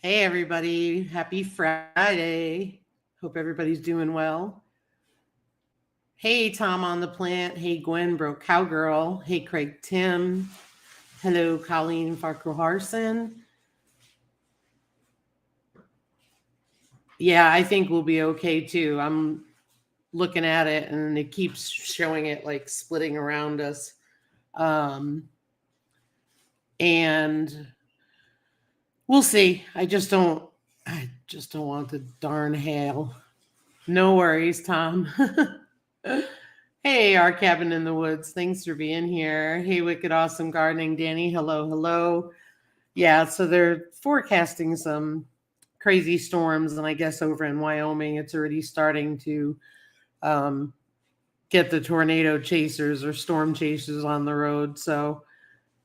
Hey, everybody. Happy Friday. Hope everybody's doing well. Hey, Tom on the plant. Hey, Gwen Broke Cowgirl. Hey, Craig Tim. Hello, Colleen Farquharson. Yeah, I think we'll be okay too. I'm looking at it and it keeps showing it like splitting around us. And we'll see. I just don't want the darn hail. No worries, Tom. Hey, our cabin in the woods. Thanks for being here. Hey, Wicked Awesome Gardening, Danny. Hello, hello. Yeah, so they're forecasting some crazy storms, and I guess over in Wyoming, it's already starting to get the tornado chasers or storm chasers on the road. So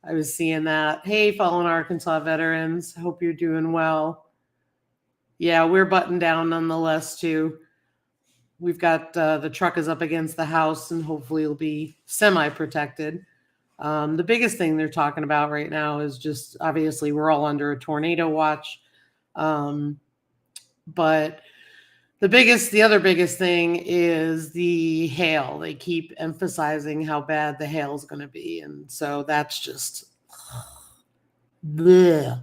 I was seeing that. Hey, Fallen Arkansas veterans. Hope you're doing well. Yeah, we're buttoned down nonetheless, too. We've got the truck is up against the house, and hopefully it'll be semi-protected. The biggest thing they're talking about right now is just obviously we're all under a tornado watch. But the other biggest thing is the hail. They keep emphasizing how bad the hail is going to be. And so that's just bleh.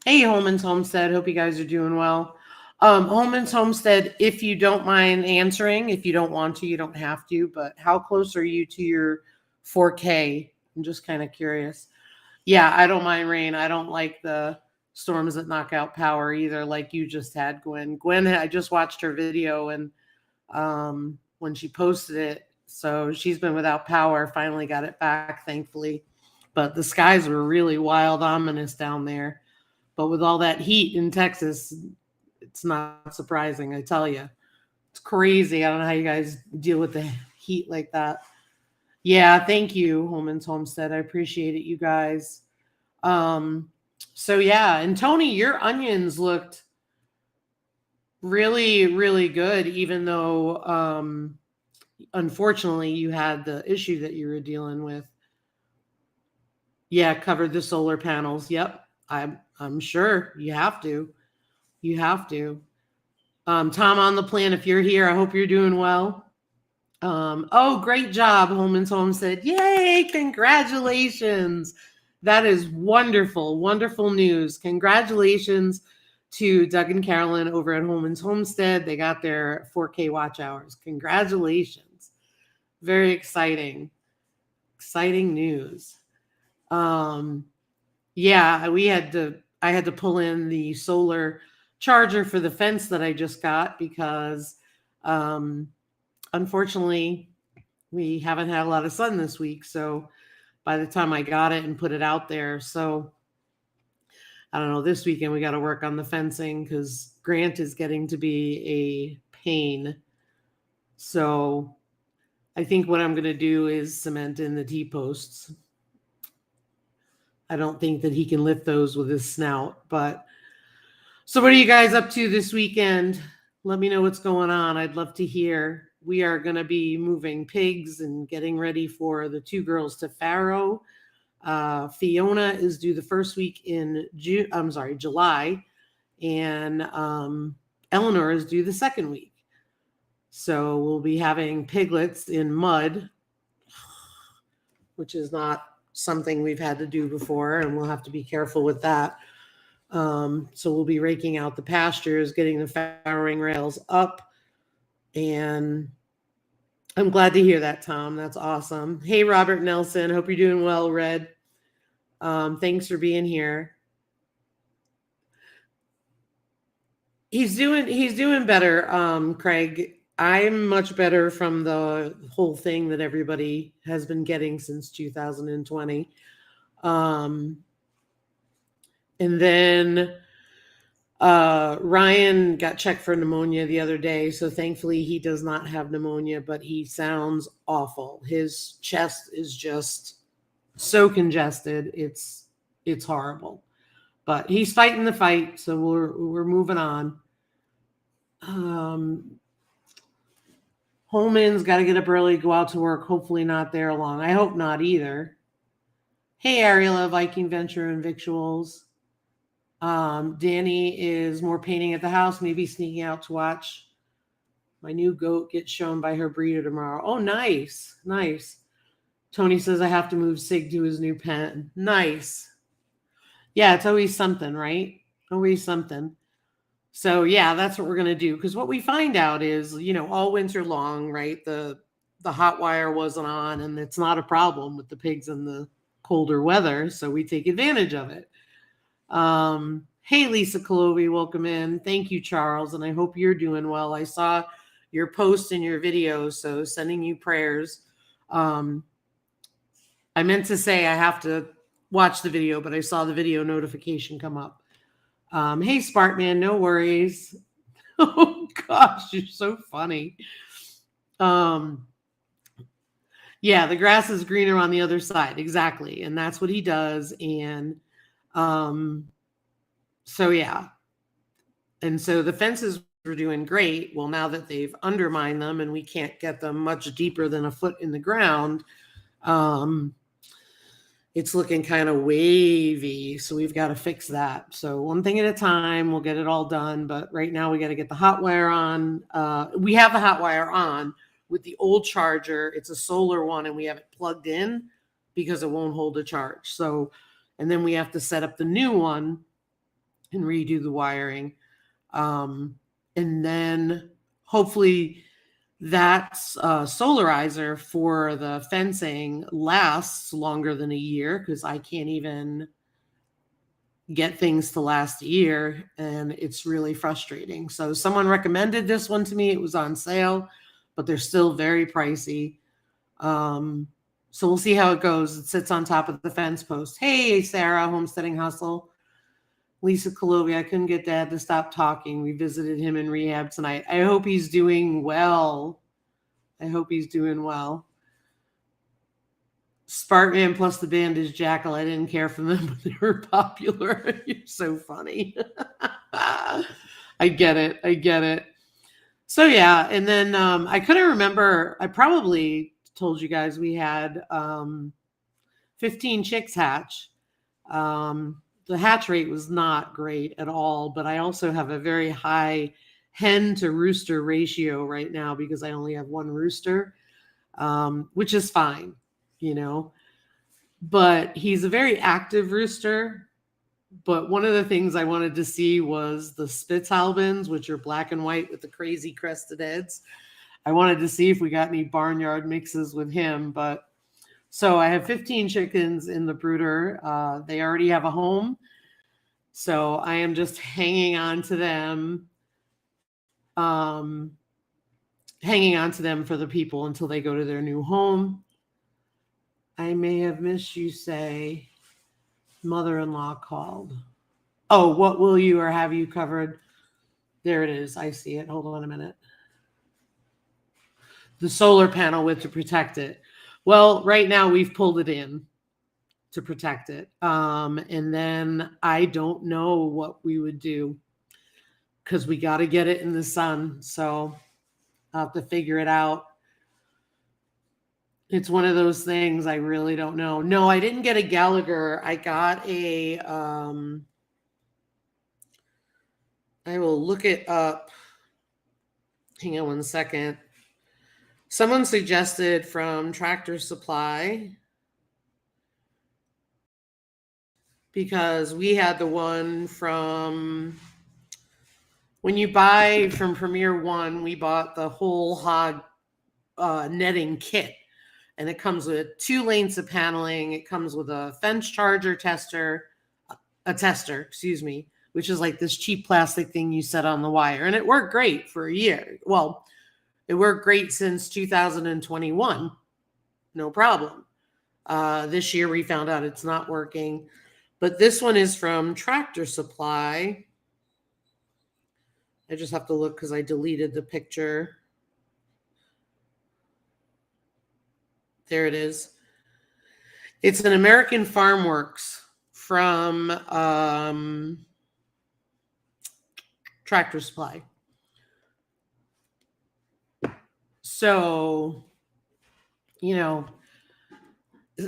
Hey, Holman's Homestead. Hope you guys are doing well. Holman's Homestead, if you don't mind answering, if you don't want to, you don't have to, but how close are you to your 4K? I'm just kind of curious. Yeah, I don't mind rain. I don't like the storms that knock out power either, like you just had, Gwen. Gwen, I just watched her video and when she posted it, so she's been without power, finally got it back, thankfully. But the skies were really wild, ominous down there. But with all that heat in Texas, it's not surprising, I tell you. It's crazy. I don't know how you guys deal with the heat like that. Yeah, thank you, Holman's Homestead. I appreciate it, you guys. So yeah, and Tony, your onions looked really, really good, even though unfortunately you had the issue that you were dealing with. Yeah, covered the solar panels. Yep. I'm sure you have to. You have to. Tom on the plan, if you're here, I hope you're doing well. Oh, great job, Holman's Homestead. Yay, congratulations. That is wonderful, wonderful news. Congratulations to Doug and Carolyn over at Holman's Homestead. They got their 4K watch hours. Congratulations. Very exciting. Exciting news. Yeah, I had to pull in the solar charger for the fence that I just got because unfortunately we haven't had a lot of sun this week. So by the time I got it and put it out there, so I don't know, this weekend we got to work on the fencing because Grant is getting to be a pain. So I think what I'm going to do is cement in the T-posts. I don't think that he can lift those with his snout, but so what are you guys up to this weekend? Let me know what's going on. I'd love to hear. We are going to be moving pigs and getting ready for the two girls to Faro. Fiona is due the first week in July, and Eleanor is due the second week. So we'll be having piglets in mud, which is not something we've had to do before, and we'll have to be careful with that. So we'll be raking out the pastures, getting the farrowing rails up. And I'm glad to hear that, Tom. That's awesome. Hey, Robert Nelson. Hope you're doing well, Red. Thanks for being here. He's doing better, Craig. I'm much better from the whole thing that everybody has been getting since 2020. And then Ryan got checked for pneumonia the other day, so thankfully he does not have pneumonia, but he sounds awful. His chest is just so congested. It's horrible. But he's fighting the fight, so we're moving on. Holman's got to get up early, go out to work. Hopefully not there long. I hope not either. Hey, Ariela, Viking Venture and Victuals. Danny is more painting at the house, maybe sneaking out to watch my new goat get shown by her breeder tomorrow. Oh, nice. Nice. Tony says I have to move Sig to his new pen. Nice. Yeah, it's always something, right? Always something. So yeah, that's what we're going to do. Because what we find out is, all winter long, right? The hot wire wasn't on, and it's not a problem with the pigs in the colder weather. So we take advantage of it. Hey, Lisa Colovi, welcome in. Thank you, Charles. And I hope you're doing well. I saw your post and your videos, so sending you prayers. I meant to say I have to watch the video, but I saw the video notification come up. Hey, Sparkman, no worries. Oh, gosh, you're so funny. Yeah, the grass is greener on the other side. Exactly. And that's what he does. And so, yeah. And so the fences were doing great. Well, now that they've undermined them and we can't get them much deeper than a foot in the ground, it's looking kind of wavy. So we've got to fix that. So one thing at a time, we'll get it all done. But right now we got to get the hot wire on. We have the hot wire on with the old charger. It's a solar one and we have it plugged in because it won't hold a charge. So, and then we have to set up the new one and redo the wiring. And then hopefully that solarizer for the fencing lasts longer than a year, because I can't even get things to last a year, and it's really frustrating. So someone recommended this one to me. It was on sale, but they're still very pricey. So we'll see how it goes. It sits on top of the fence post. Hey, Sarah, Homesteading Hustle. Lisa Colovi, I couldn't get Dad to stop talking. We visited him in rehab tonight. I hope he's doing well. I hope he's doing well. Sparkman plus the band is Jackal. I didn't care for them, but they were popular. You're so funny. I get it. I get it. So yeah, and then I couldn't remember. I probably told you guys we had 15 chicks hatch. The hatch rate was not great at all, but I also have a very high hen to rooster ratio right now because I only have one rooster, which is fine, but he's a very active rooster. But one of the things I wanted to see was the Spitzalbins, which are black and white with the crazy crested heads. I wanted to see if we got any barnyard mixes with him, but so I have 15 chickens in the brooder. They already have a home. So I am just hanging on to them. Hanging on to them for the people until they go to their new home. I may have missed you say mother-in-law called. Oh, what will you or have you covered? There it is. I see it. Hold on a minute. The solar panel with to protect it. Well, right now we've pulled it in to protect it. And then I don't know what we would do because we got to get it in the sun. So I'll have to figure it out. It's one of those things I really don't know. No, I didn't get a Gallagher. I got a, I will look it up. Hang on one second. Someone suggested from Tractor Supply. because we had the one from when you buy from Premier One, we bought the whole hog netting kit. And it comes with 2 lanes of paneling. It comes with a fence charger a tester, excuse me, which is like this cheap plastic thing you set on the wire. And it worked great for a year. Well, it worked great since 2021. No problem. This year we found out it's not working. But this one is from Tractor Supply. I just have to look because I deleted the picture. There it is. It's an American Farm Works from Tractor Supply. So, you know,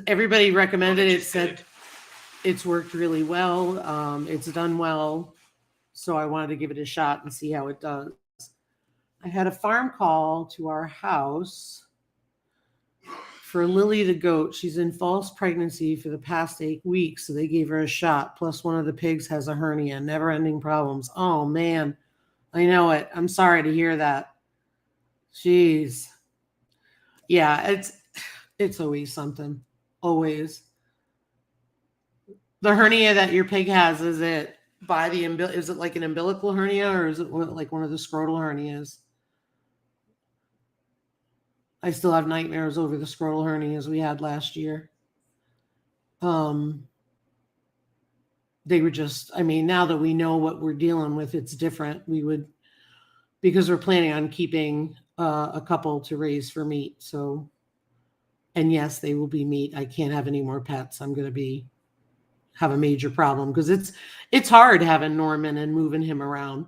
everybody recommended it, said it's worked really well. It's done well. So I wanted to give it a shot and see how it does. I had a farm call to our house for Lily the goat. She's in false pregnancy for the past 8 weeks, so they gave her a shot. Plus, one of the pigs has a hernia. Never-ending problems. Oh man, I know it. I'm sorry to hear that. Jeez. Yeah, it's always something. Always. The hernia that your pig has, is it by the is it like an umbilical hernia, or is it like one of the scrotal hernias? I still have nightmares over the scrotal hernias we had last year. They were just, I mean, now that we know what we're dealing with, it's different. We would, because we're planning on keeping a couple to raise for meat. So, and yes, they will be meat. I can't have any more pets. I'm going to have a major problem because it's hard having Norman and moving him around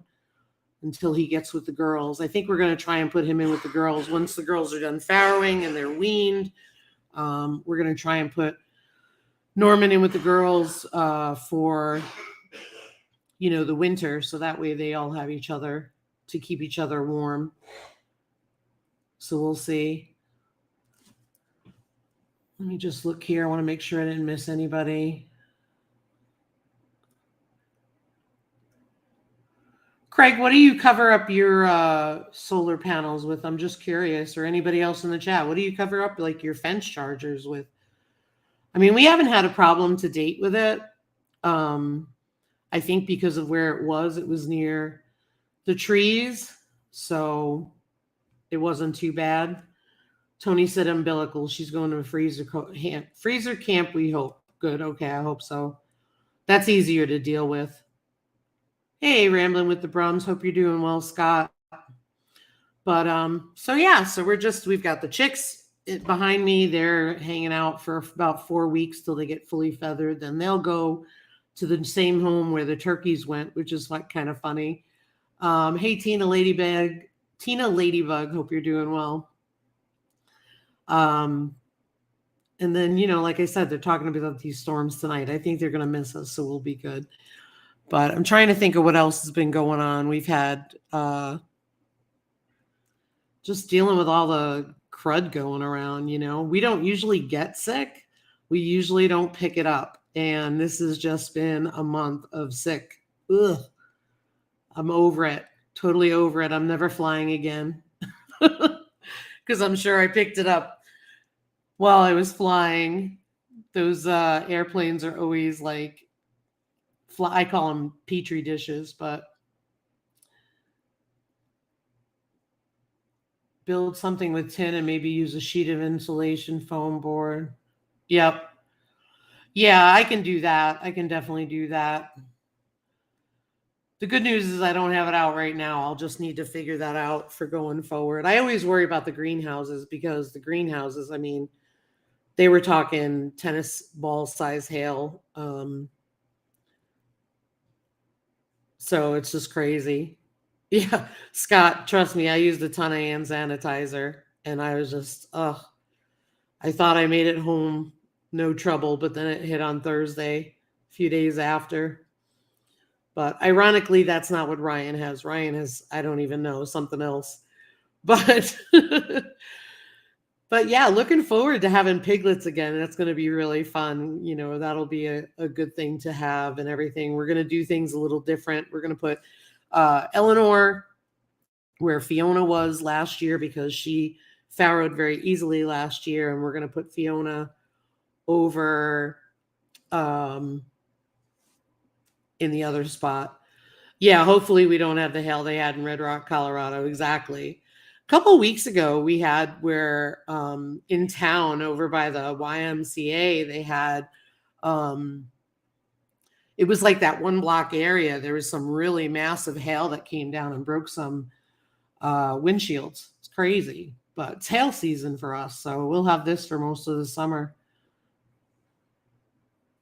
until he gets with the girls. I think we're going to try and put him in with the girls. Once the girls are done farrowing and they're weaned, we're going to try and put Norman in with the girls for, the winter. So that way they all have each other to keep each other warm. So we'll see. Let me just look here. I want to make sure I didn't miss anybody. Craig, what do you cover up your solar panels with? I'm just curious, or anybody else in the chat. What do you cover up like your fence chargers with? I mean, we haven't had a problem to date with it. I think because of where it was near the trees, so it wasn't too bad. Tony said umbilical. She's going to a freezer camp, we hope. Good. Okay, I hope so. That's easier to deal with. Hey, Rambling with the Brums. Hope you're doing well, Scott. But so we've got the chicks behind me. They're hanging out for about 4 weeks till they get fully feathered. Then they'll go to the same home where the turkeys went, which is like kind of funny. Hey, Tina Ladybug. Hope you're doing well. And then, like I said, they're talking about these storms tonight. I think they're going to miss us, so we'll be good. But I'm trying to think of what else has been going on. We've had just dealing with all the crud going around, We don't usually get sick. We usually don't pick it up. And this has just been a month of sick. Ugh. I'm over it. Totally over it. I'm never flying again. Because I'm sure I picked it up while I was flying. Those airplanes are always like, I call them petri dishes, but build something with tin and maybe use a sheet of insulation foam board. Yep. Yeah, I can do that. I can definitely do that. The good news is I don't have it out right now. I'll just need to figure that out for going forward. I always worry about the greenhouses because the greenhouses, I mean, they were talking tennis ball size hail. So it's just crazy. Yeah, Scott, trust me, I used a ton of hand sanitizer and I was just, I thought I made it home, no trouble, but then it hit on Thursday, a few days after. But ironically, that's not what Ryan has. Ryan has, I don't even know, something else. But But yeah, looking forward to having piglets again. That's going to be really fun. You know, that'll be a good thing to have and everything. We're going to do things a little different. We're going to put Eleanor where Fiona was last year because she farrowed very easily last year. And we're going to put Fiona over in the other spot. Yeah, hopefully we don't have the hail they had in Red Rock, Colorado. Exactly. A couple of weeks ago, we had where in town over by the YMCA, they had it was like that one block area. There was some really massive hail that came down and broke some windshields. It's crazy, but it's hail season for us. So we'll have this for most of the summer.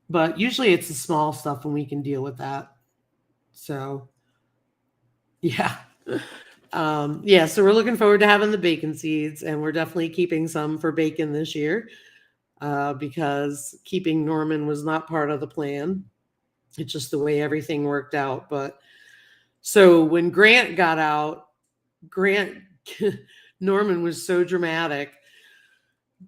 But usually it's the small stuff when we can deal with that. So, yeah. Yeah, so we're looking forward to having the bacon seeds, and we're definitely keeping some for bacon this year because keeping Norman was not part of the plan. It's just the way everything worked out. But so when Grant got out, Norman was so dramatic.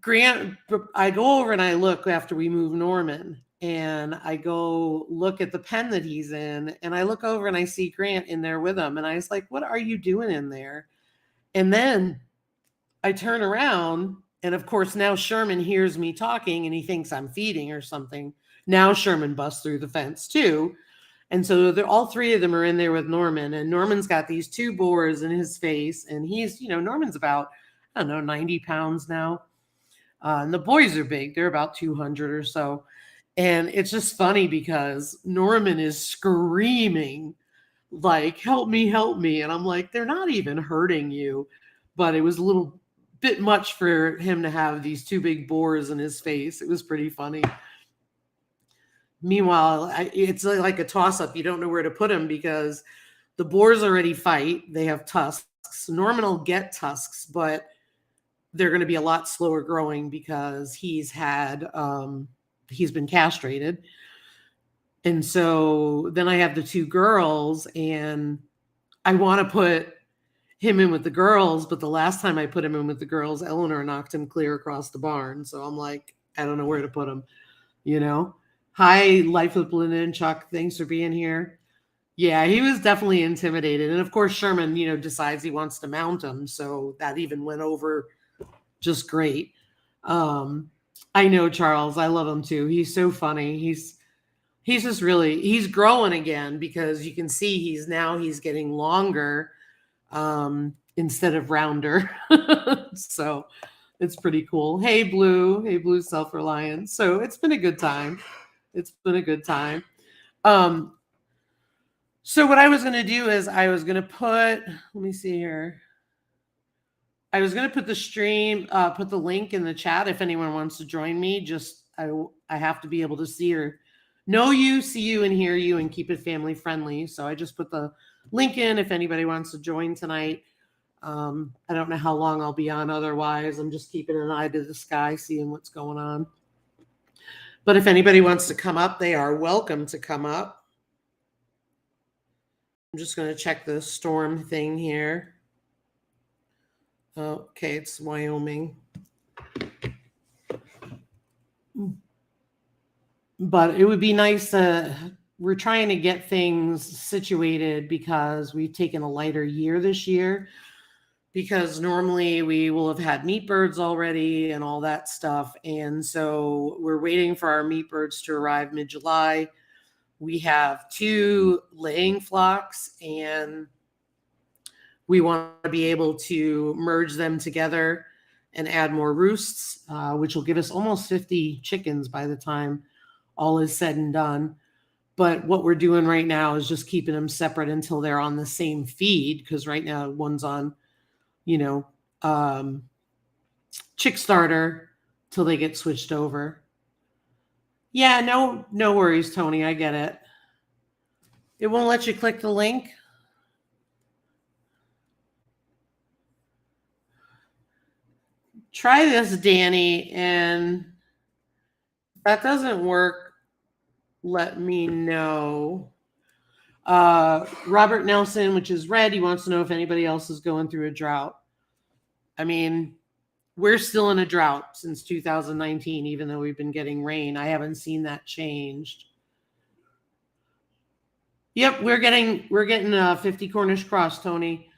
Grant, I go over and I look after we move Norman, and I go look at the pen that he's in, and I look over and I see Grant in there with him. And I was like, what are you doing in there? And then I turn around, and of course, now Sherman hears me talking and he thinks I'm feeding or something. Now Sherman busts through the fence too. And so all three of them are in there with Norman, and Norman's got these two boars in his face. And he's, Norman's about, I don't know, 90 pounds now. And the boys are big. They're about 200 or so. And it's just funny because Norman is screaming like, help me, help me. And I'm like, they're not even hurting you. But it was a little bit much for him to have these two big boars in his face. It was pretty funny. Meanwhile, it's like a toss-up. You don't know where to put him because the boars already fight. They have tusks. Norman will get tusks, but they're going to be a lot slower growing because he's been castrated. And so then I have the two girls, and I want to put him in with the girls, but the last time I put him in with the girls, Eleanor knocked him clear across the barn. So I'm like, I don't know where to put him, Hi, Life with Belinda and Chuck. Thanks for being here. Yeah, he was definitely intimidated. And of course, Sherman, decides he wants to mount him. So that even went over just great. I know Charles. I love him too. He's so funny. He's just he's growing again because you can see he's getting longer instead of rounder. So it's pretty cool. Hey, Blue Self-Reliance. So it's been a good time. So what I was going to do is I was going to put, let me see here. I was going to put the stream, put the link in the chat if anyone wants to join me. Just I have to be able to see or know you, see you, and hear you, and keep it family friendly. So I just put the link in if anybody wants to join tonight. I don't know how long I'll be on otherwise. I'm just keeping an eye to the sky, seeing what's going on. But if anybody wants to come up, they are welcome to come up. I'm just going to check the storm thing here. Okay, it's Wyoming. But it would be nice we're trying to get things situated because we've taken a lighter year this year. Because normally we will have had meat birds already and all that stuff. And so we're waiting for our meat birds to arrive mid-July. We have 2 laying flocks, and we want to be able to merge them together and add more roosts, which will give us almost 50 chickens by the time all is said and done. But what we're doing right now is just keeping them separate until they're on the same feed, because right now one's on chick starter till they get switched over. Yeah, no worries, Tony. I get it. It won't let you click the link. Try this, Danny, and if that doesn't work, let me know. Robert Nelson, which is red, he wants to know if anybody else is going through a drought. I mean, we're still in a drought since 2019, even though we've been getting rain. I haven't seen that changed. Yep, we're getting 50 Cornish cross, Tony,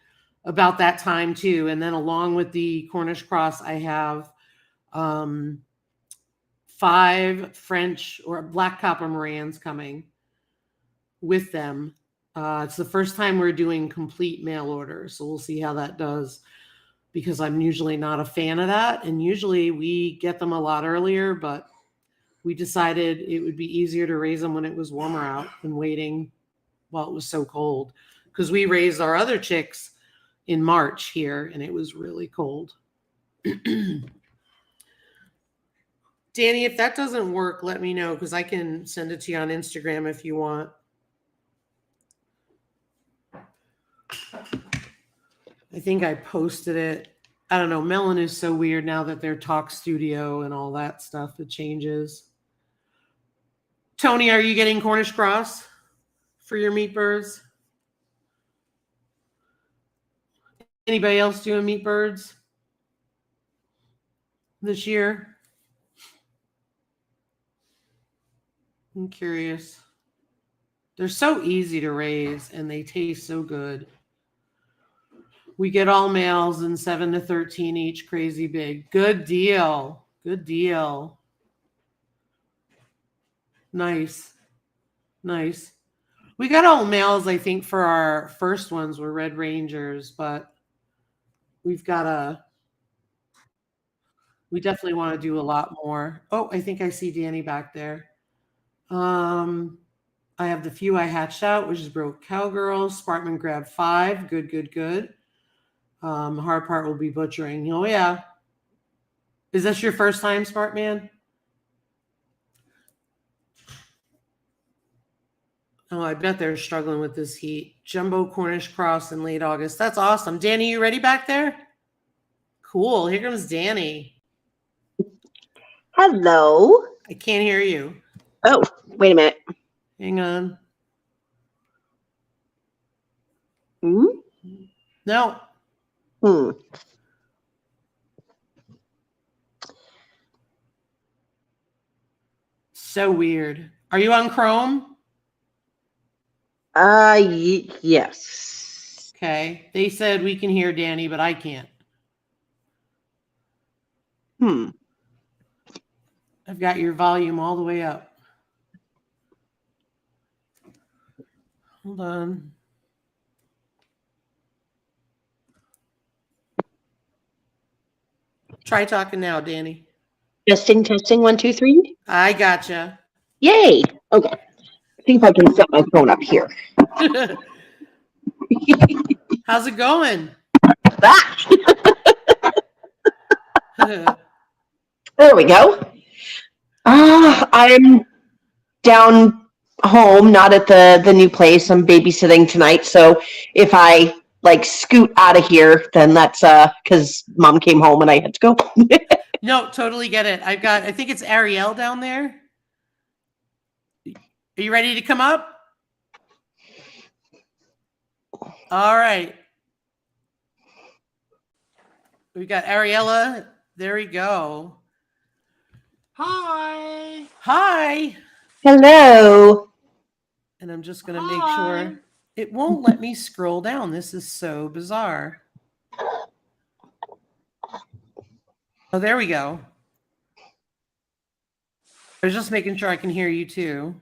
about that time too. And then along with the Cornish cross, I have 5 French or black copper Morans coming with them. It's the first time we're doing complete mail order, so we'll see how that does, because I'm usually not a fan of that, and usually we get them a lot earlier, but we decided it would be easier to raise them when it was warmer out than waiting while it was so cold, because we raised our other chicks in March here and it was really cold. Danny, if that doesn't work, let me know, because I can send it to you on Instagram if you want. I think I posted it. I don't know. Melon is so weird now that they're Talk Studio and all that stuff. It changes. Tony, are you getting Cornish cross for your meat birds? Anybody else doing meat birds this year? I'm curious. They're so easy to raise and they taste so good. We get all males and 7 to 13 each, crazy big. Good deal. Good deal. Nice. Nice. We got all males, I think, for our first ones were Red Rangers, but we definitely want to do a lot more. Oh, I think I see Danny back there. I have the few I hatched out, which is Broke Cowgirl. Spartman grabbed 5. Good, good, good. Hard part will be butchering. Oh, yeah. Is this your first time, Spartman? Oh, I bet they're struggling with this heat. Jumbo Cornish cross in late August. That's awesome. Danny, you ready back there? Cool. Here comes Danny. Hello. I can't hear you. Oh, wait a minute. Hang on. No. So weird. Are you on Chrome? Yes. Okay. They said we can hear Danny, but I can't. I've got your volume all the way up. Hold on. Try talking now, Danny. Testing, 1, 2, 3. I gotcha. Yay. Okay. I think I can set my phone up here. How's it going? There we go. I'm down home, not at the new place. I'm babysitting tonight, so if I scoot out of here, then that's because Mom came home and I had to go. No, totally get it. I think it's Ariel down there. Are you ready to come up? All right. We got Ariella. There we go. Hi. Hi. Hello. And I'm just going to make sure it won't let me scroll down. This is so bizarre. Oh, there we go. I was just making sure I can hear you too.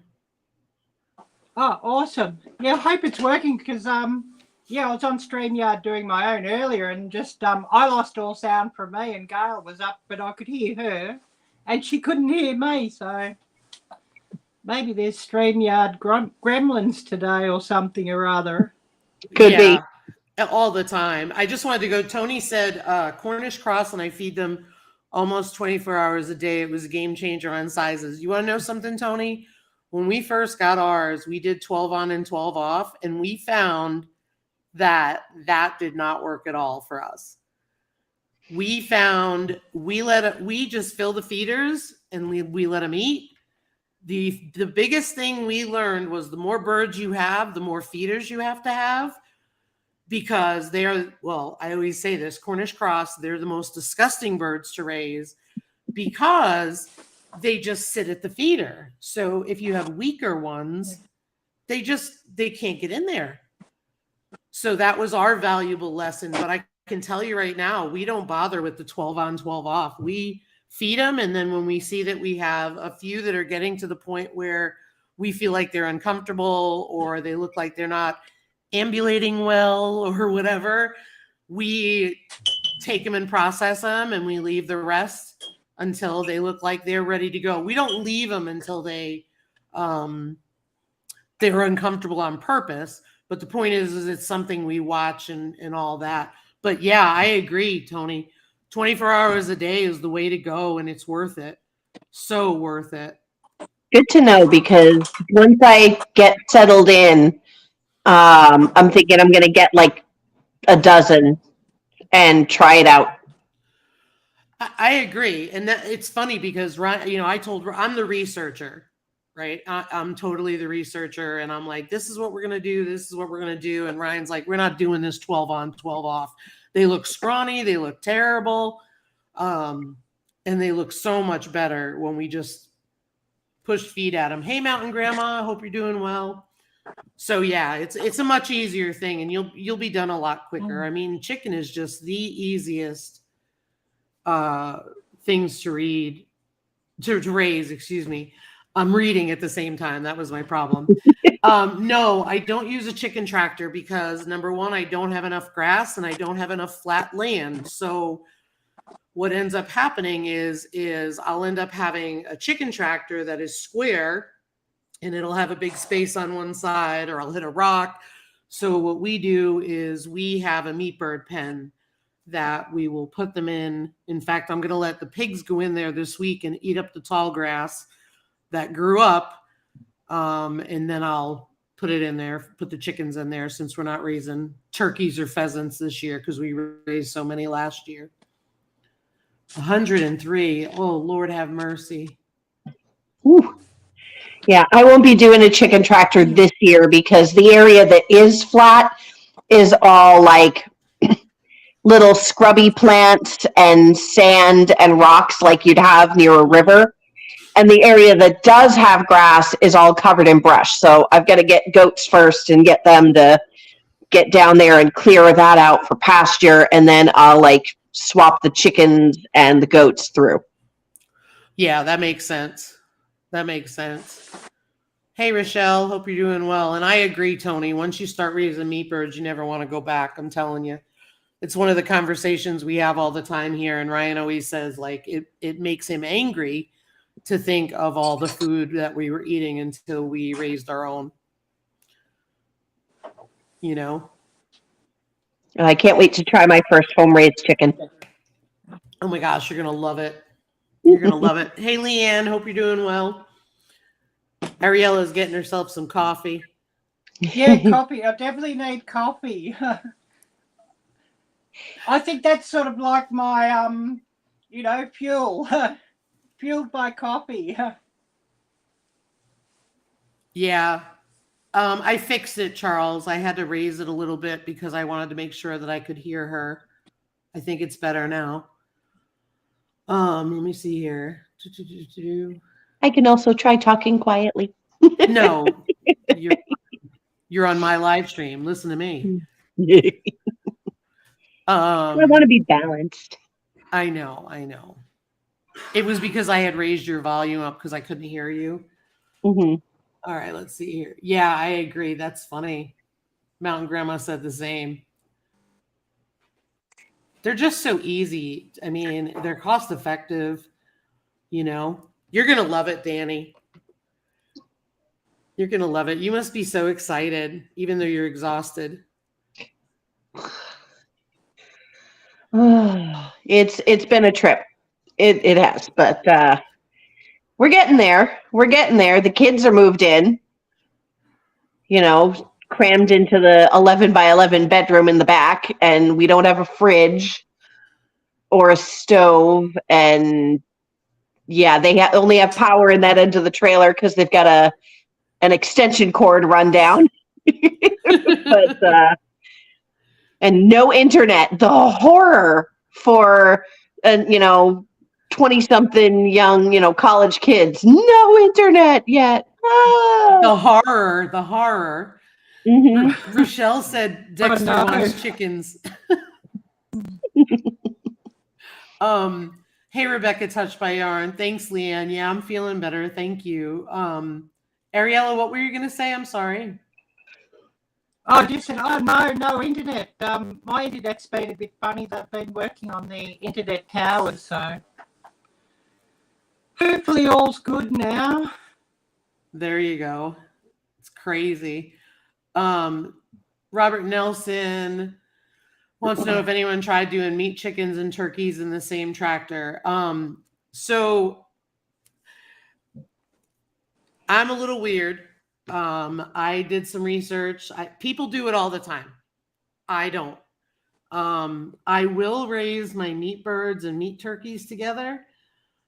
Oh, awesome. Yeah, I hope it's working because, yeah, I was on StreamYard doing my own earlier and just, I lost all sound from me and Gail was up, but I could hear her and she couldn't hear me. So maybe there's StreamYard gremlins today or something or other. Could be. All the time. I just wanted to go. Tony said Cornish cross and I feed them almost 24 hours a day. It was a game changer on sizes. You want to know something, Tony? When we first got ours, we did 12 on and 12 off, and we found that did not work at all for us. We found we just fill the feeders and we let them eat. The biggest thing we learned was the more birds you have, the more feeders you have to have, because they're, well, I always say this, Cornish cross, they're the most disgusting birds to raise because they just sit at the feeder. So if you have weaker ones, they can't get in there. So that was our valuable lesson. But I can tell you right now, we don't bother with the 12 on, 12 off. We feed them. And then when we see that we have a few that are getting to the point where we feel like they're uncomfortable or they look like they're not ambulating well or whatever, we take them and process them, and we leave the rest until they look like they're ready to go. We don't leave them until they're uncomfortable on purpose. But the point is it's something we watch and all that. But yeah, I agree, Tony. 24 hours a day is the way to go, and it's worth it. So worth it. Good to know, because once I get settled in, I'm thinking I'm going to get like a dozen and try it out. I agree. And that it's funny because, I told her I'm the researcher, right? I'm totally the researcher. And I'm like, this is what we're going to do. This is what we're going to do. And Ryan's like, we're not doing this 12 on, 12 off. They look scrawny. They look terrible. And they look so much better when we just push feed at them. Hey, Mountain Grandma, I hope you're doing well. So yeah, it's a much easier thing, and you'll be done a lot quicker. I mean, chicken is just the easiest things to raise, excuse me. I'm reading at the same time. That was my problem. No, I don't use a chicken tractor because, number one, I don't have enough grass and I don't have enough flat land. So what ends up happening is I'll end up having a chicken tractor that is square, and it'll have a big space on one side, or I'll hit a rock. So what we do is we have a meat bird pen that we will put them in. In fact, I'm going to let the pigs go in there this week and eat up the tall grass that grew up. And then I'll put it in there, put the chickens in there, since we're not raising turkeys or pheasants this year because we raised so many last year. 103. Oh, Lord have mercy. Whew. Yeah, I won't be doing a chicken tractor this year because the area that is flat is all like little scrubby plants and sand and rocks like you'd have near a river. And the area that does have grass is all covered in brush. So I've got to get goats first and get them to get down there and clear that out for pasture. And then I'll like swap the chickens and the goats through. Yeah, that makes sense. That makes sense. Hey, Rochelle, hope you're doing well. And I agree, Tony. Once you start raising meat birds, you never want to go back. I'm telling you. It's one of the conversations we have all the time here. And Ryan always says, like, it makes him angry to think of all the food that we were eating until we raised our own. You know? I can't wait to try my first home-raised chicken. Oh my gosh, you're going to love it. You're going to love it. Hey, Leanne, hope you're doing well. Ariella's getting herself some coffee. Yeah, coffee. I definitely need coffee. I think that's sort of like my, fuel. Fueled by coffee. Yeah. I fixed it, Charles. I had to raise it a little bit because I wanted to make sure that I could hear her. I think it's better now. Let me see here. I can also try talking quietly. No, you're on my live stream. Listen to me. I want to be balanced. I know. It was because I had raised your volume up because I couldn't hear you. Mm-hmm. All right, let's see here. Yeah, I agree. That's funny. Mountain Grandma said the same. They're just so easy. I mean, they're cost effective. You know, you're going to love it, Danny. You're going to love it. You must be so excited, even though you're exhausted. It's been a trip. It has, but we're getting there. We're getting there. The kids are moved in, crammed into the 11 by 11 bedroom in the back, and we don't have a fridge or a stove. And yeah, they only have power in that end of the trailer because they've got an extension cord run down. But and no internet. The horror for, 20-something young, college kids. No internet yet. Ah. The horror. Mhm. Rochelle said Dexter no. wants chickens. Hey, Rebecca, touched by yarn. Thanks, Leanne. Yeah, I'm feeling better. Thank you. Ariella, what were you going to say? I'm sorry. Oh, just said, oh no internet. My internet's been a bit funny. They've been working on the internet towers, so hopefully all's good now. There you go. It's crazy. Robert Nelson wants to know if anyone tried doing meat chickens and turkeys in the same tractor. So I'm a little weird. I did some research. People do it all the time. I don't. I will raise my meat birds and meat turkeys together,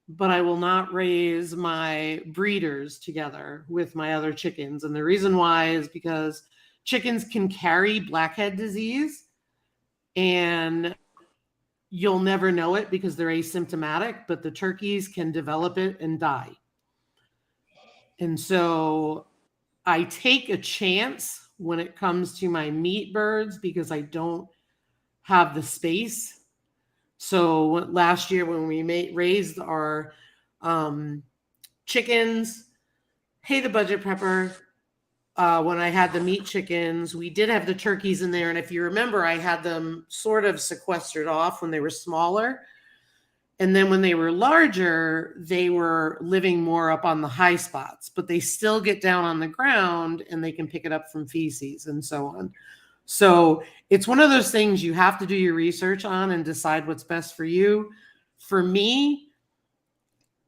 but I will not raise my breeders together with my other chickens. And the reason why is because chickens can carry blackhead disease, and you'll never know it because they're asymptomatic, but the turkeys can develop it and die. And so I take a chance when it comes to my meat birds because I don't have the space. So last year when we raised our chickens, hey, the budget prepper, when I had the meat chickens, we did have the turkeys in there. And if you remember, I had them sort of sequestered off when they were smaller. And then when they were larger, they were living more up on the high spots, but they still get down on the ground and they can pick it up from feces and so on. So it's one of those things you have to do your research on and decide what's best for you. For me,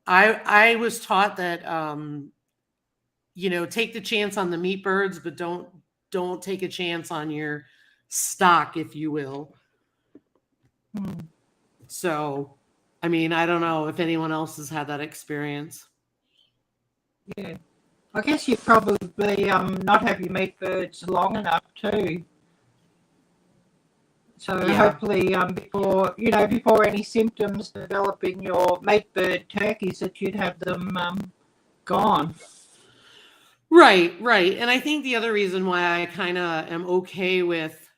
I was taught that, take the chance on the meat birds, but don't take a chance on your stock, if you will. So, I mean, I don't know if anyone else has had that experience. Yeah, I guess you probably not have your meat birds long enough too. So hopefully, before any symptoms develop in your meat bird turkeys, that you'd have them gone. Right. And I think the other reason why I kind of am okay with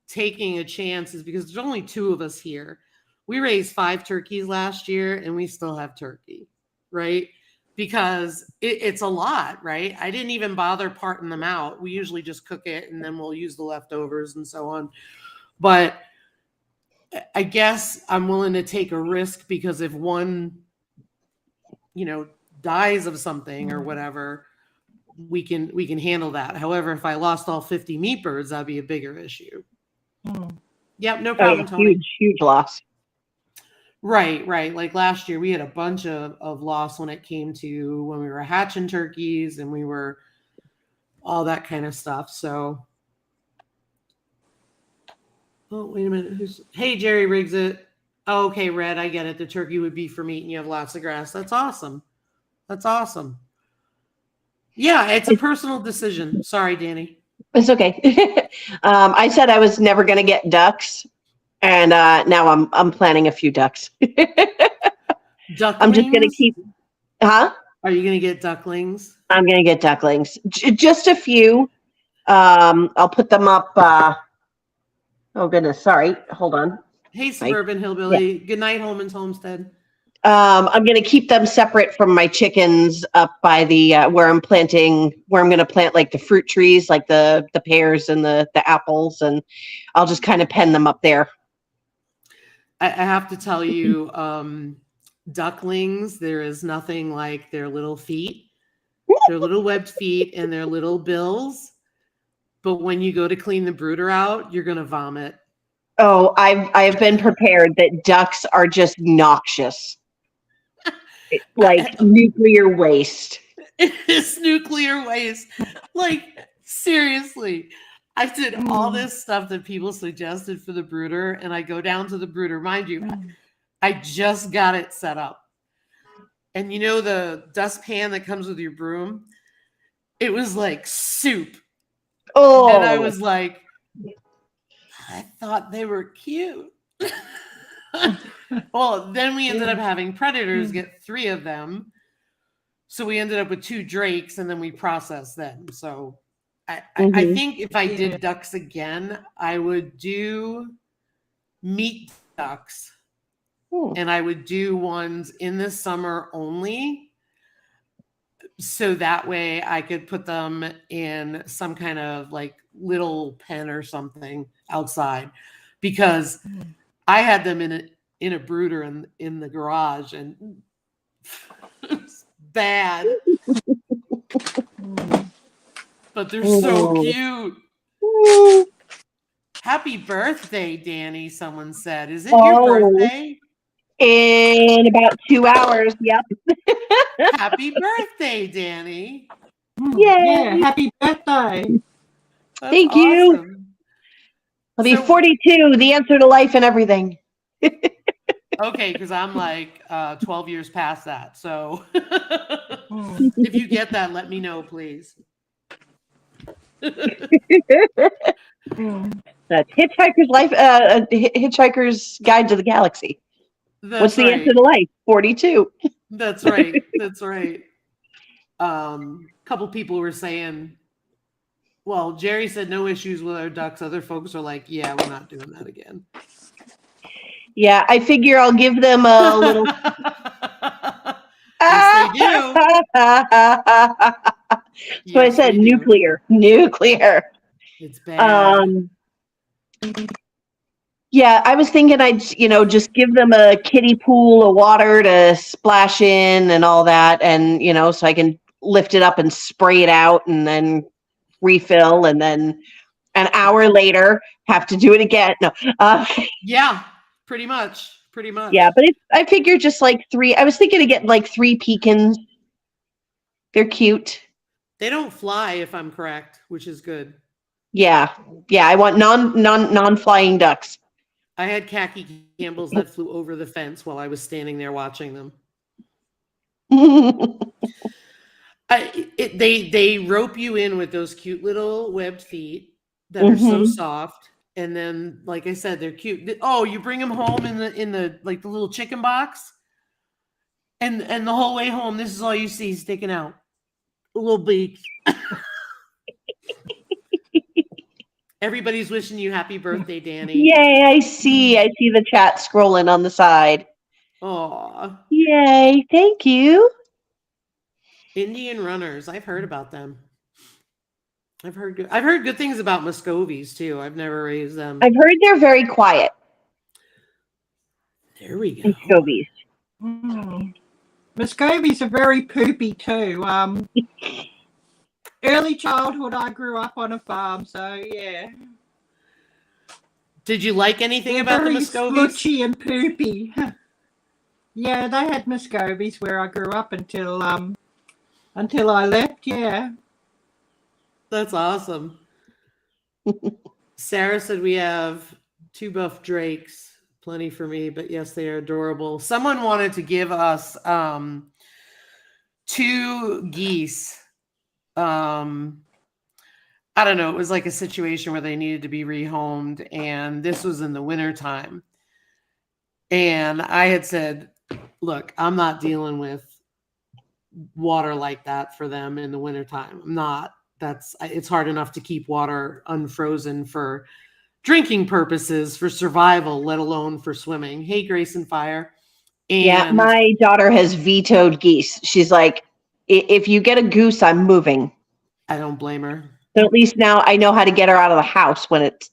taking a chance is because there's only 2 of us here. We raised 5 turkeys last year and we still have turkey, right? Because it's a lot, right? I didn't even bother parting them out. We usually just cook it and then we'll use the leftovers and so on. But I guess I'm willing to take a risk because if one, dies of something or whatever, we can handle that. However, if I lost all 50 meat birds, that'd be a bigger issue. Yep, no problem, Tony. Huge loss. Right. Like last year, we had a bunch of loss when it came to when we were hatching turkeys and we were all that kind of stuff. So, oh, wait a minute. Hey, Jerry Riggs it. Oh, okay, Red, I get it. The turkey would be for meat and you have lots of grass. That's awesome. Yeah, it's a personal decision. Sorry, Danny. It's okay. I said I was never going to get ducks, and now I'm planting a few ducks. Ducklings? I'm just going to keep. Huh? Are you going to get ducklings? I'm going to get ducklings. Just a few. I'll put them up. Oh goodness, sorry. Hold on. Hey, Suburban Hillbilly. Yeah. Good night, Holman's Homestead. I'm going to keep them separate from my chickens up by the where I'm going to plant like the fruit trees, like the pears and the apples, and I'll just kind of pen them up there. I have to tell you, ducklings, there is nothing like their little feet, their little webbed feet and their little bills. But when you go to clean the brooder out, you're going to vomit. Oh, I've been prepared that ducks are just noxious. Like nuclear waste. It's nuclear waste. Like, seriously. I did all this stuff that people suggested for the brooder, and I go down to the brooder. Mind you, I just got it set up. And the dustpan that comes with your broom? It was like soup. Oh. And I was like, I thought they were cute. Well, then we ended up having predators get 3 of them. So we ended up with 2 drakes, and then we processed them. So I think if I did ducks again, I would do meat ducks. And I would do ones in the summer only. So that way I could put them in some kind of like little pen or something outside, because I had them in a brooder in the garage, and it was bad. But they're so cute. Happy birthday, Danny, someone said. Is it your birthday? In about 2 hours. Yep. Happy birthday, Danny. Yay. Yeah, happy birthday. That's Thank awesome. you. I'll be 42, the answer to life and everything. Okay, because I'm like 12 years past that. So if you get that, let me know, please. That's Hitchhiker's Life, Hitchhiker's Guide to the Galaxy. What's the answer to life? 42. That's right. That's right. Couple people were saying, well, Jerry said no issues with our ducks. Other folks are like, yeah, we're not doing that again. Yeah, I figure I'll give them a little. Yes, they do. So I said nuclear. It's bad. Yeah, I was thinking I'd, just give them a kiddie pool of water to splash in and all that, and so I can lift it up and spray it out and then refill, and then an hour later have to do it again. No. Yeah, pretty much. Yeah, but I figured just like 3. I was thinking to get like 3 pecans. They're cute. They don't fly, if I'm correct, which is good. Yeah. I want non-flying ducks. I had khaki Campbells that flew over the fence while I was standing there watching them. They rope you in with those cute little webbed feet that are so soft, and then, like I said, they're cute. Oh, you bring them home in the like the little chicken box, and the whole way home, this is all you see sticking out, a little beak. Everybody's wishing you happy birthday, Danny. Yay, I see the chat scrolling on the side. Aw. Yay, thank you. Indian runners. I've heard about them. I've heard good things about Muscovies too. I've never raised them. I've heard they're very quiet. There we go. Muscovies. Muscovies are very poopy too. Early childhood, I grew up on a farm, so yeah. Did you like anything about the Muscovies? Smushy and poopy. Yeah, they had Muscovies where I grew up until I left. Yeah. That's awesome. Sarah said we have 2 buff drakes, plenty for me, but yes, they are adorable. Someone wanted to give us 2 geese. I don't know. It was like a situation where they needed to be rehomed, and this was in the wintertime. And I had said, look, I'm not dealing with water like that for them in the wintertime. I'm not. It's hard enough to keep water unfrozen for drinking purposes, for survival, let alone for swimming. Hey, Grace and Fire. And yeah, my daughter has vetoed geese. She's like, if you get a goose, I'm moving. I don't blame her. So at least now I know how to get her out of the house when it's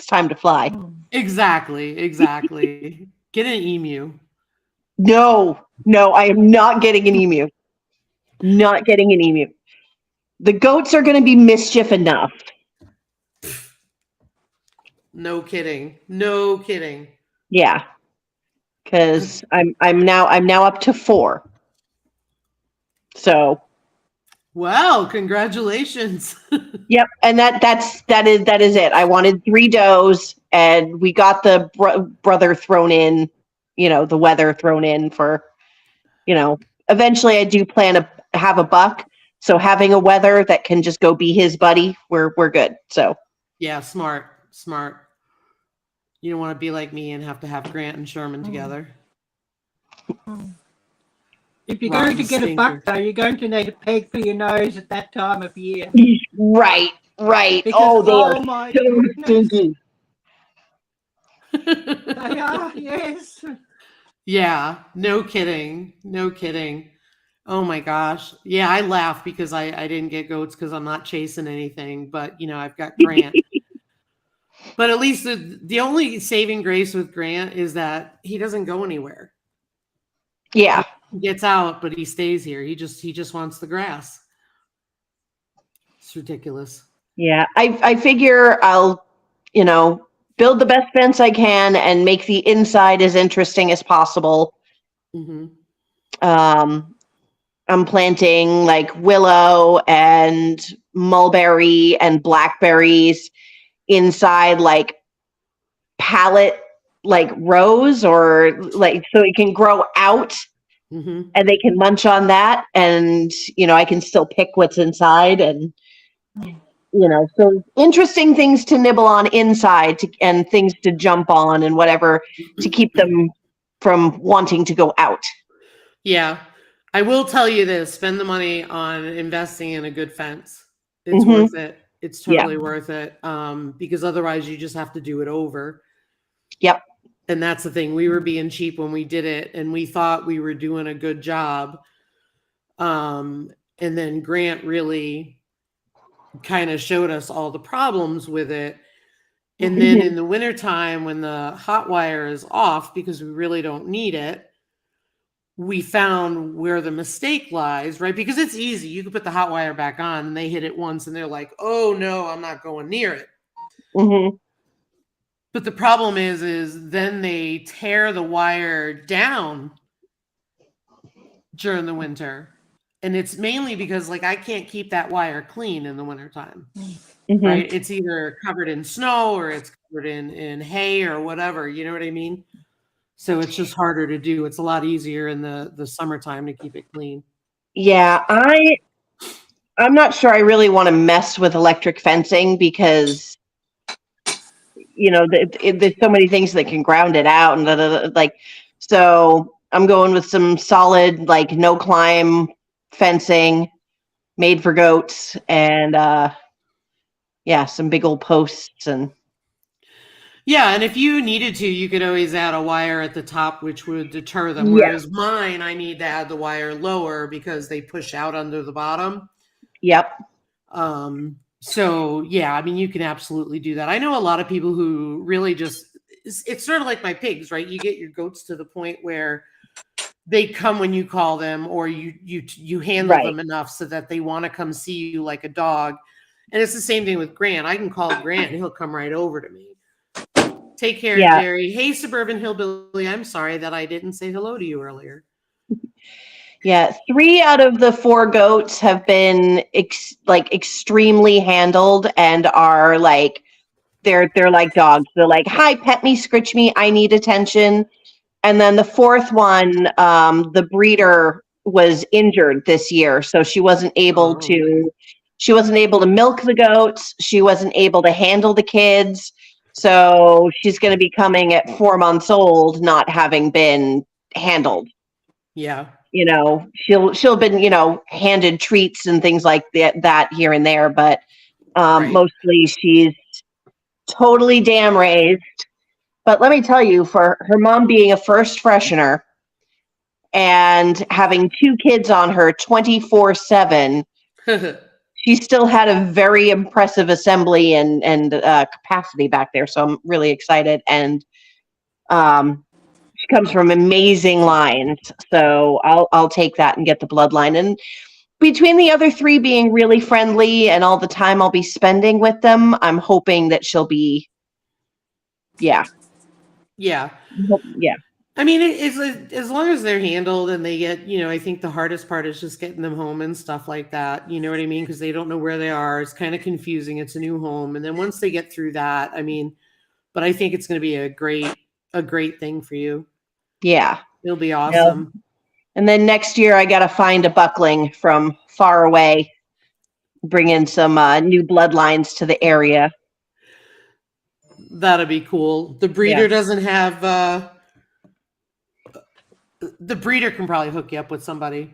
time to fly. Exactly. Get an emu. No, I am not getting an emu. Not getting an emu. The goats are going to be mischief enough. No kidding. Yeah, because I'm now up to 4. So. Wow! Congratulations. Yep, and that is it. I wanted 3 does, and we got the brother thrown in. The weather thrown in for. Eventually I do plan to have a buck. So having a weather that can just go be his buddy, we're good. So yeah, smart. You don't want to be like me and have to have Grant and Sherman together. If you're Rotten going to get a stinker. buck, though, you're going to need a peg for your nose at that time of year. Right. Because, They are my so goodness, stinky. they are, yes. Yeah, no kidding. No kidding. Oh my gosh. Yeah, I laugh because I didn't get goats because I'm not chasing anything, but I've got Grant. But at least the only saving grace with Grant is that he doesn't go anywhere. Yeah. He gets out, but he stays here. He just wants the grass. It's ridiculous. Yeah. I figure I'll, build the best fence I can and make the inside as interesting as possible. Mm-hmm. I'm planting like willow and mulberry and blackberries inside like pallet like rows, or like so it can grow out Mm-hmm. and they can munch on that, and I can still pick what's inside, and so interesting things to nibble on inside and things to jump on and whatever to keep them from wanting to go out. Yeah. I will tell you this, spend the money on investing in a good fence. It's Mm-hmm. worth it. It's Yeah. totally worth it. Because otherwise you just have to do it over. Yep. And that's the thing. We were being cheap when we did it, and we thought we were doing a good job. And then Grant really kind of showed us all the problems with it. And then in the wintertime, when the hot wire is off because we really don't need it, we found where the mistake lies, right? Because it's easy. You can put the hot wire back on and they hit it once and they're like, oh no, I'm not going near it. Mm-hmm. But the problem is then they tear the wire down during the winter. And it's mainly because I can't keep that wire clean in the wintertime, Mm-hmm. right? It's either covered in snow or it's covered in hay or whatever, you know what I mean? So it's just harder to do. It's a lot easier in the summertime to keep it clean. Yeah, I'm not sure I really want to mess with electric fencing because there's so many things that can ground it out and so I'm going with some solid no climb fencing made for goats and some big old posts and yeah, and if you needed to, you could always add a wire at the top, which would deter them. Whereas mine, I need to add the wire lower because they push out under the bottom. Yep. So yeah, I mean, you can absolutely do that. I know a lot of people who really it's sort of like my pigs, right? You get your goats to the point where they come when you call them, or you handle them enough so that they want to come see you like a dog. And it's the same thing with Grant. I can call Grant and he'll come right over to me. Take care, Jerry. Hey, Suburban Hillbilly. I'm sorry that I didn't say hello to you earlier. Yeah, 3 out of the 4 goats have been extremely handled and are they're like dogs. They're like, hi, pet me, scritch me, I need attention. And then the 4th one, the breeder was injured this year, so she wasn't able to milk the goats. She wasn't able to handle the kids. So she's going to be coming at 4 months old, not having been handled. Yeah. She'll been, handed treats and things like that here and there, but mostly she's totally dam raised. But let me tell you, for her mom being a first freshener and having 2 kids on her 24/7, she still had a very impressive assembly and capacity back there. So I'm really excited. And she comes from amazing lines. So I'll take that and get the bloodline. And between the other 3 being really friendly and all the time I'll be spending with them, I'm hoping that she'll be, Yeah. Yeah. I mean, it's as long as they're handled and they get, I think the hardest part is just getting them home and stuff like that. You know what I mean? Because they don't know where they are. It's kind of confusing. It's a new home. And then once they get through that, I mean, but I think it's going to be a great thing for you. Yeah. It'll be awesome. Yeah. And then next year I got to find a buckling from far away, bring in some new bloodlines to the area. That'll be cool. The breeder doesn't have the breeder can probably hook you up with somebody.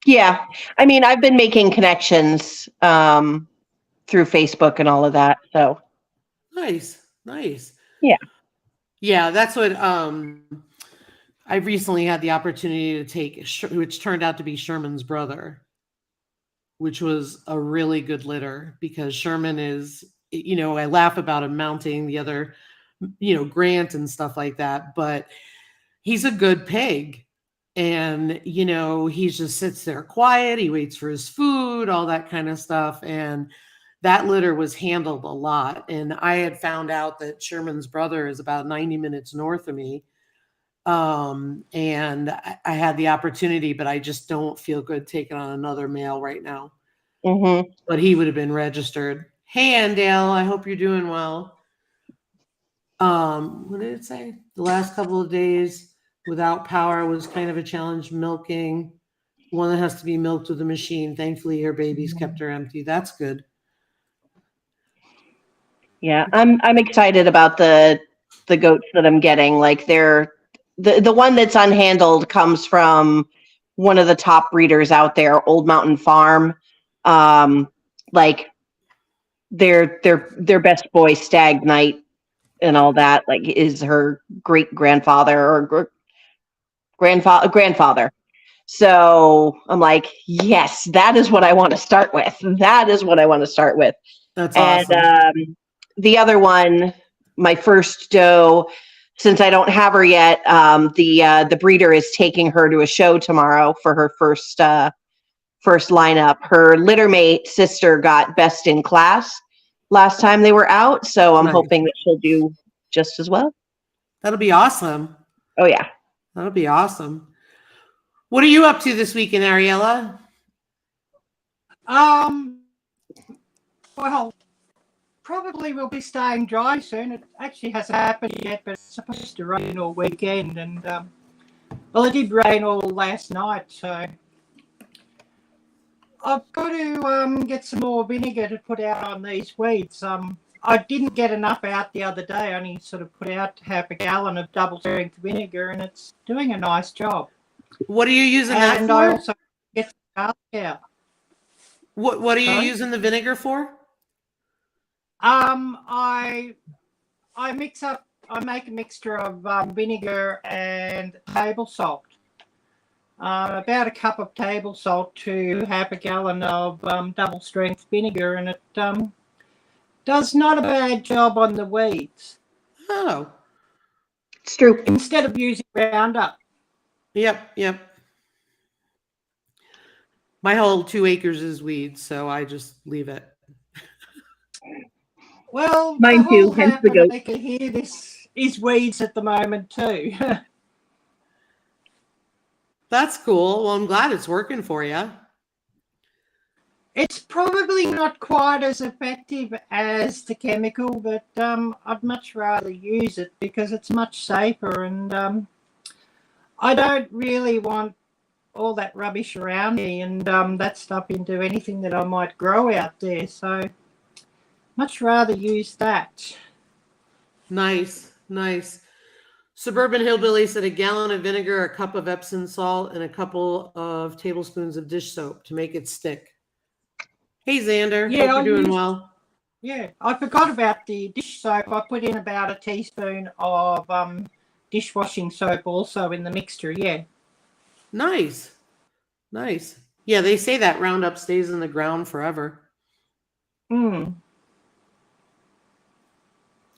Yeah. I mean, I've been making connections through Facebook and all of that. So Nice. yeah. Yeah, that's what I recently had the opportunity to take, which turned out to be Sherman's brother, which was a really good litter because Sherman is, I laugh about him mounting the other, Grant and stuff like that, but he's a good pig. And, he just sits there quiet. He waits for his food, all that kind of stuff. And that litter was handled a lot. And I had found out that Sherman's brother is about 90 minutes north of me. And I had the opportunity, but I just don't feel good taking on another male right now. Mm-hmm. But he would have been registered. Hey, Andale, I hope you're doing well. What did it say? The last couple of days without power was kind of a challenge milking. One that has to be milked with a machine. Thankfully, her babies kept her empty. That's good. Yeah, I'm excited about the goats that I'm getting. Like they're the one that's unhandled comes from one of the top breeders out there, Old Mountain Farm. Like their best boy Stag Night and all that, like is her great grandfather or grandfather. So I'm like, yes, that is what I want to start with. That is what I want to start with. That's And awesome. the other one, my first doe, since I don't have her yet, the breeder is taking her to a show tomorrow for her first lineup. Her littermate sister got best in class last time they were out, so I'm Nice. hoping that she'll do just as well. That'll be awesome. Oh yeah. That'll be awesome. What are you up to this weekend, Ariella? Well, probably we'll be staying dry soon. It actually hasn't happened yet, but it's supposed to rain all weekend. And, well, it did rain all last night, so I've got to get some more vinegar to put out on these weeds. I didn't get enough out the other day. I only sort of put out half a gallon of double strength vinegar, and it's doing a nice job. What are you using that And for? I also get some garlic out. What are you Sorry? using the vinegar for? I mix up. I make a mixture of vinegar and table salt. About a cup of table salt to half a gallon of double strength vinegar, and it does not a bad job on the weeds. Oh, It's true. Instead of using Roundup. Yep. My whole 2 acres is weeds, so I just leave it. Well, Mine the too, whole hence the happen goat. maker here, this is weeds at the moment too. That's cool. Well, I'm glad it's working for you. It's probably not quite as effective as the chemical, but I'd much rather use it because it's much safer, and I don't really want all that rubbish around me and that stuff into anything that I might grow out there. So much rather use that. Nice. Suburban Hillbilly said a gallon of vinegar, a cup of Epsom salt, and a couple of tablespoons of dish soap to make it stick. Hey, Xander. Yeah, Hope you're doing well. Yeah, I forgot about the dish soap. I put in about a teaspoon of dishwashing soap also in the mixture. Yeah. Nice. Yeah, they say that Roundup stays in the ground forever. Mm.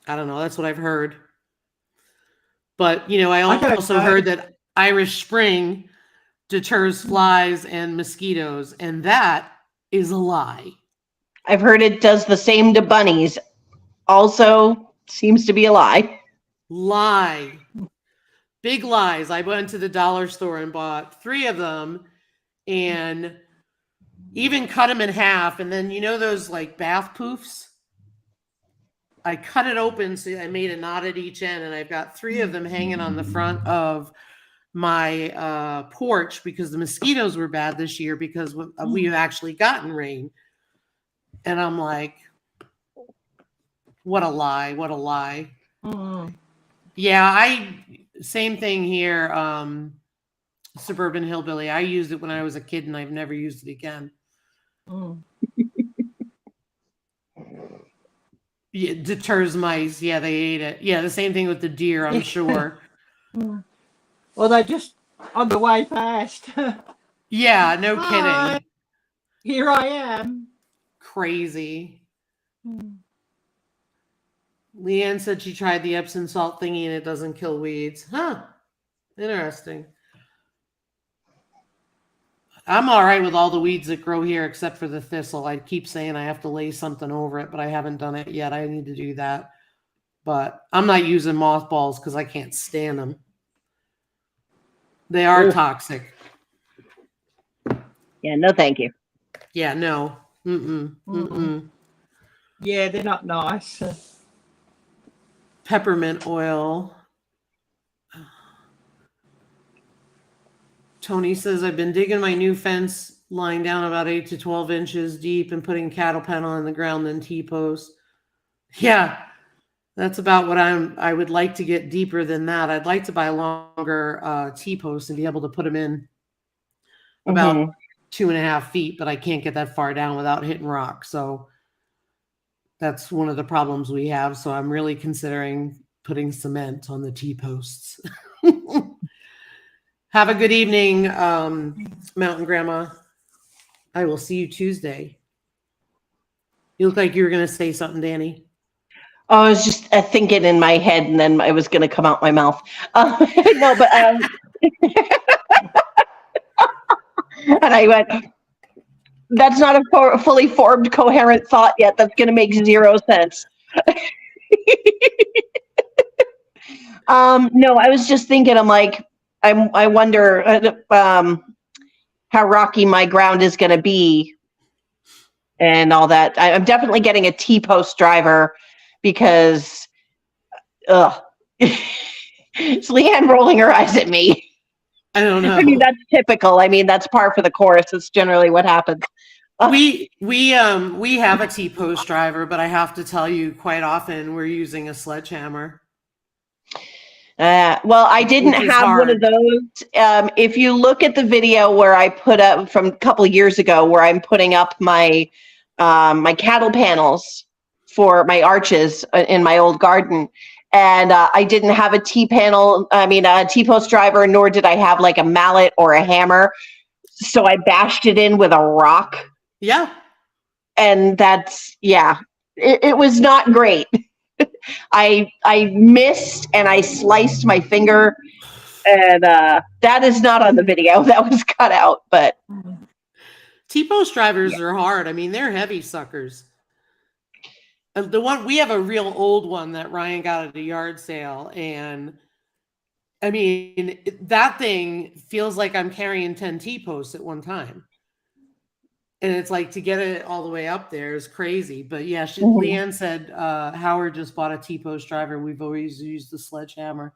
I don't know. That's what I've heard. But, I also know. heard that Irish Spring deters flies and mosquitoes, and that is a lie. I've heard it does the same to bunnies. Also seems to be a lie. Lie. Big lies. I went to the dollar store and bought 3 of them and even cut them in half. And then, those like bath poofs? I cut it open so I made a knot at each end, and I've got 3 of them hanging on the front of my porch because the mosquitoes were bad this year because we've actually gotten rain. And I'm like, What a lie. What a lie. Mm. Yeah, same thing here. Suburban Hillbilly. I used it when I was a kid and I've never used it again. Mm. Yeah, it deters mice. Yeah, they ate it. Yeah, the same thing with the deer, I'm sure. Mm. Well, they're just on the way past. Yeah, no Hi. kidding. Here I am. Crazy. Mm. Leanne said she tried the Epsom salt thingy and it doesn't kill weeds. Huh. Interesting. I'm all right with all the weeds that grow here except for the thistle. I keep saying I have to lay something over it, but I haven't done it yet. I need to do that. But I'm not using mothballs because I can't stand them. They are Ooh. toxic. Yeah, no, thank you. Yeah, no. Mm-mm. Mm-mm. Yeah, they're not nice. Peppermint oil. Tony says, I've been digging my new fence, lying down about 8 to 12 inches deep and putting cattle panel in the ground, then T-post. Yeah, that's about what I would like to get deeper than that. I'd like to buy longer T-posts and be able to put them in about 2.5 feet, but I can't get that far down without hitting rock. So that's one of the problems we have. So I'm really considering putting cement on the T-posts. Have a good evening, Mountain Grandma. I will see you Tuesday. You look like you were going to say something, Danny. Oh, I was just thinking in my head, and then it was going to come out my mouth. No, but and I went, that's not a fully formed, coherent thought yet. That's going to make zero sense. No, I was just thinking, I'm like, I wonder how rocky my ground is going to be and all that. I'm definitely getting a T-post driver because, it's Leanne rolling her eyes at me. I don't know. I mean, that's typical. I mean, that's par for the course. It's generally what happens. We have a T-post driver, but I have to tell you, quite often we're using a sledgehammer. Well, I didn't have one of those. If you look at the video where I put up from a couple of years ago, where I'm putting up my my cattle panels for my arches in my old garden, and I didn't have a T-post driver, nor did I have like a mallet or a hammer. So I bashed it in with a rock. Yeah. And that's, it was not great. I missed and I sliced my finger, and that is not on the video. That was cut out. But T-post drivers are hard. I mean, they're heavy suckers. The one we have a real old one that Ryan got at a yard sale, and I mean that thing feels like I'm carrying 10 T-posts at one time. And it's like to get it all the way up there is crazy. But yeah, Leanne said Howard just bought a T-post driver. We've always used the sledgehammer.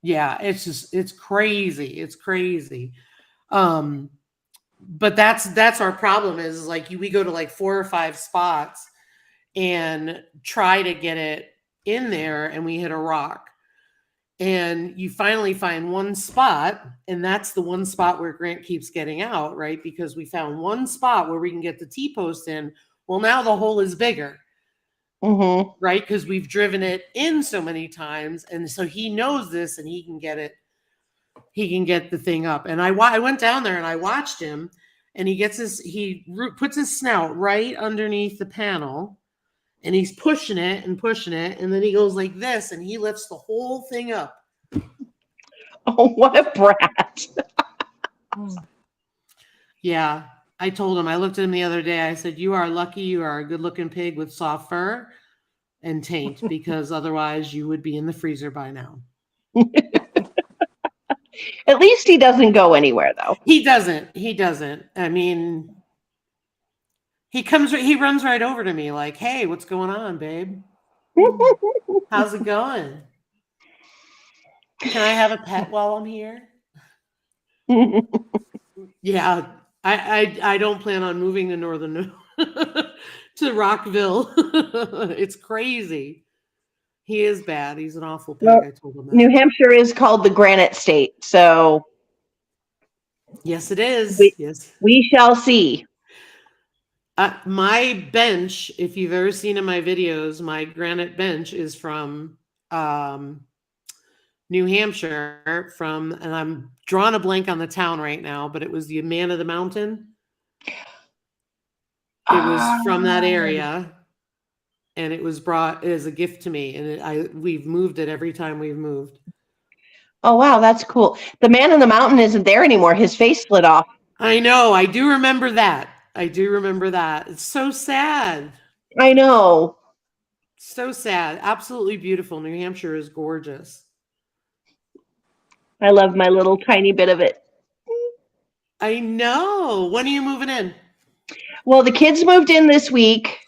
Yeah, it's crazy. It's crazy. But that's our problem is like we go to like 4 or 5 spots and try to get it in there and we hit a rock. And you finally find one spot, and that's the one spot where Grant keeps getting out, right? Because we found one spot where we can get the T-post in. Well, now the hole is bigger, right? Because we've driven it in so many times, and so he knows this, and he can get it. He can get the thing up. And I went down there and I watched him, and he puts his snout right underneath the panel. And he's pushing it, and then he goes like this, and he lifts the whole thing up. Oh, what a brat. Yeah, I told him, I looked at him the other day, I said, you are lucky you are a good-looking pig with soft fur and taint, because otherwise you would be in the freezer by now. At least he doesn't go anywhere, though. He doesn't. I mean... He runs right over to me like, hey, what's going on, babe? How's it going? Can I have a pet while I'm here? Yeah, I don't plan on moving to northern to Rockville. It's crazy. He is bad. He's an awful pig. Well, I told him New that. Hampshire is called the Granite State, so Yes, it is. we Yes. we shall see. My bench, if you've ever seen in my videos, my granite bench is from New Hampshire, and I'm drawing a blank on the town right now, but it was the Man of the Mountain. It was from that area, and it was brought as a gift to me, and we've moved it every time we've moved. Oh wow, that's cool. The Man in the Mountain isn't there anymore. His face slid off. I know. I do remember that. I do remember that. It's so sad. I know. So sad. Absolutely beautiful. New Hampshire is gorgeous. I love my little tiny bit of it. I know. When are you moving in? Well, the kids moved in this week,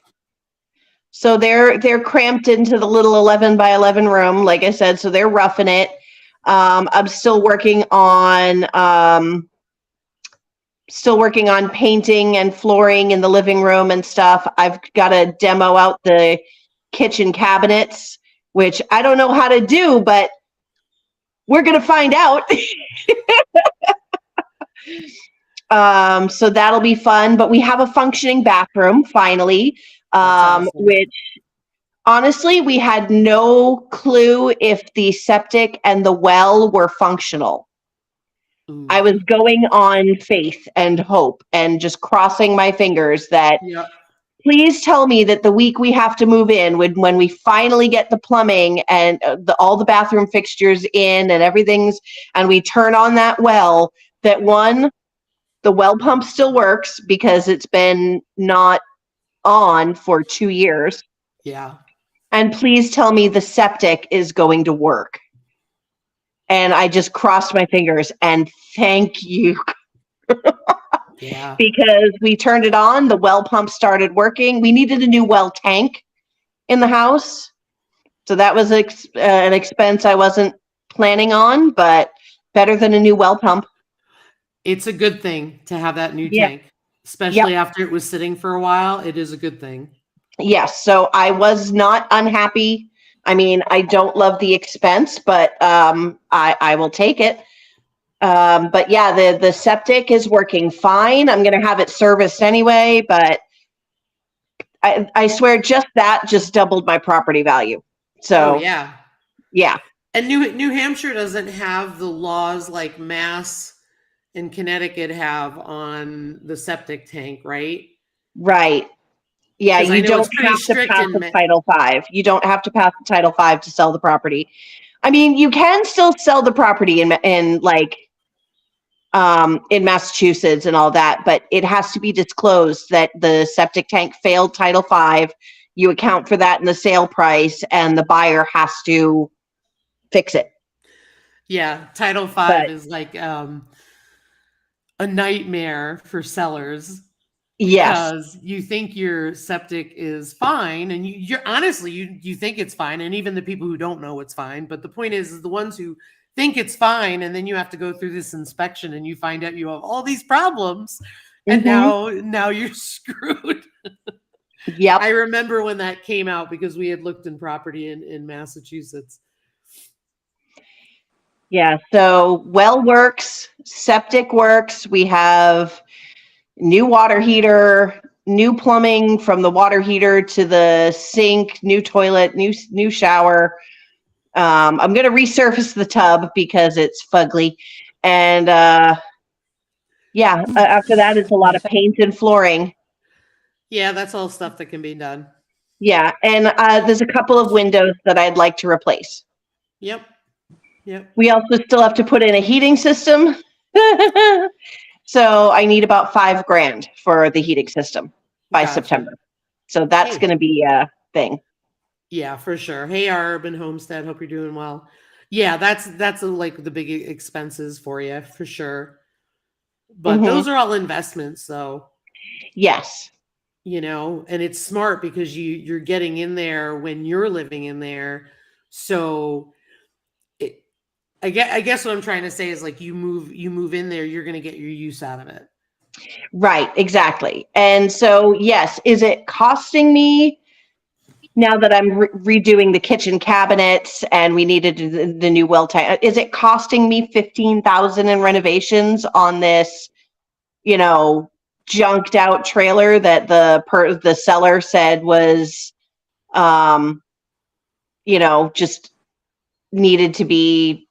so they're cramped into the little 11 by 11 room, like I said. So they're roughing it. I'm still working on painting and flooring in the living room and stuff. I've got to demo out the kitchen cabinets, which I don't know how to do, but we're going to find out. So that'll be fun, but we have a functioning bathroom finally, Awesome. which honestly, we had no clue if the septic and the well were functional. Ooh. I was going on faith and hope and just crossing my fingers that Yep. please tell me that the week we have to move in, when we finally get the plumbing and all the bathroom fixtures in and everything's, and we turn on that well, that one, the well pump still works because it's been not on for 2 years. Yeah. And please tell me the septic is going to work. And I just crossed my fingers and thank you. Yeah. Because we turned it on, the well pump started working. We needed a new well tank in the house. So that was an expense I wasn't planning on, but better than a new well pump. It's a good thing to have that new Yeah. tank, especially after it was sitting for a while. It is a good thing. Yes. So I was not unhappy. I mean, I don't love the expense, but I will take it. But yeah, the septic is working fine. I'm going to have it serviced anyway, but I swear just doubled my property value. So yeah. And New Hampshire doesn't have the laws like Mass and Connecticut have on the septic tank, right? Right. Yeah, you don't have to pass the Title V. You don't have to pass the Title V to sell the property. I mean, you can still sell the property in Massachusetts and all that, but it has to be disclosed that the septic tank failed Title V. You account for that in the sale price, and the buyer has to fix it. Yeah, Title V is like a nightmare for sellers. Because you think your septic is fine, and you're honestly you think it's fine, and even the people who don't know it's fine. But the point is the ones who think it's fine, and then you have to go through this inspection, and you find out you have all these problems, and now you're screwed. Yep. I remember when that came out because we had looked in property in Massachusetts. Yeah. So well works, septic works. We have new water heater, new plumbing from the water heater to the sink, new toilet, new shower. I'm going to resurface the tub because it's fugly. And after that, it's a lot of paint and flooring. Yeah, that's all stuff that can be done. Yeah, and there's a couple of windows that I'd like to replace. Yep. We also still have to put in a heating system. So I need about $5,000 for the heating system by September. So that's going to be a thing. Yeah, for sure. Hey, our urban homestead. Hope you're doing well. Yeah, that's like the big expenses for you for sure. But those are all investments, though. Yes. And it's smart because you're getting in there when you're living in there. So I guess what I'm trying to say is like you move in there, you're going to get your use out of it. Right, exactly. And so, yes, is it costing me now that I'm redoing the kitchen cabinets and we needed the new well tank? Is it costing me $15,000 in renovations on this, junked out trailer that the seller said was, just needed to be,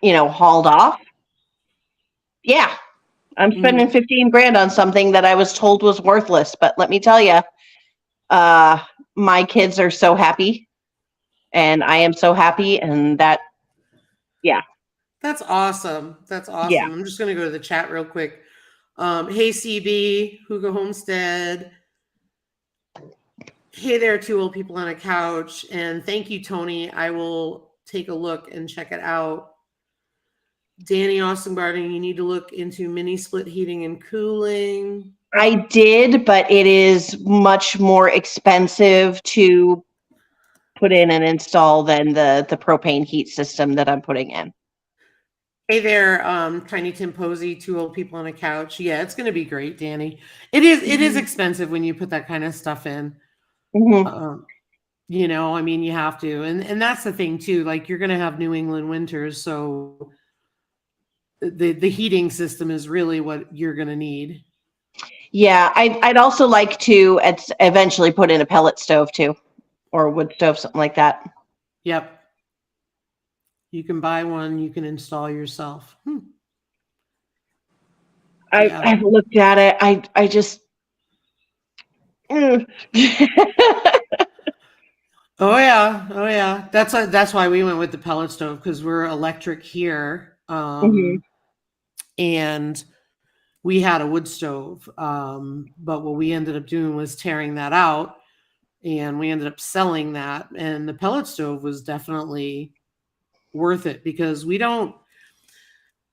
hauled off? Yeah, I'm spending 15 grand on something that I was told was worthless. But let me tell you, my kids are so happy and I am so happy, and yeah. That's awesome. That's awesome. Yeah. I'm just going to go to the chat real quick. Hey, CB, Hugo Homestead. Hey there, two old people on a couch. And thank you, Tony. I will take a look and check it out. Danny Austin Barton, you need to look into mini split heating and cooling. I did, but it is much more expensive to put in and install than the propane heat system that I'm putting in. Hey there, Tiny Tim Posey, two old people on a couch. Yeah, it's going to be great, Danny. It is expensive when you put that kind of stuff in. Mm-hmm. I mean, you have to. And that's the thing too, like you're going to have New England winters. So the heating system is really what you're going to need. Yeah, I'd also like to eventually put in a pellet stove too, or a wood stove, something like that. Yep. You can buy one. You can install yourself. I've looked at it. I just. Oh yeah. That's why we went with the pellet stove, because we're electric here. And we had a wood stove. But what we ended up doing was tearing that out, and we ended up selling that. And the pellet stove was definitely worth it, because we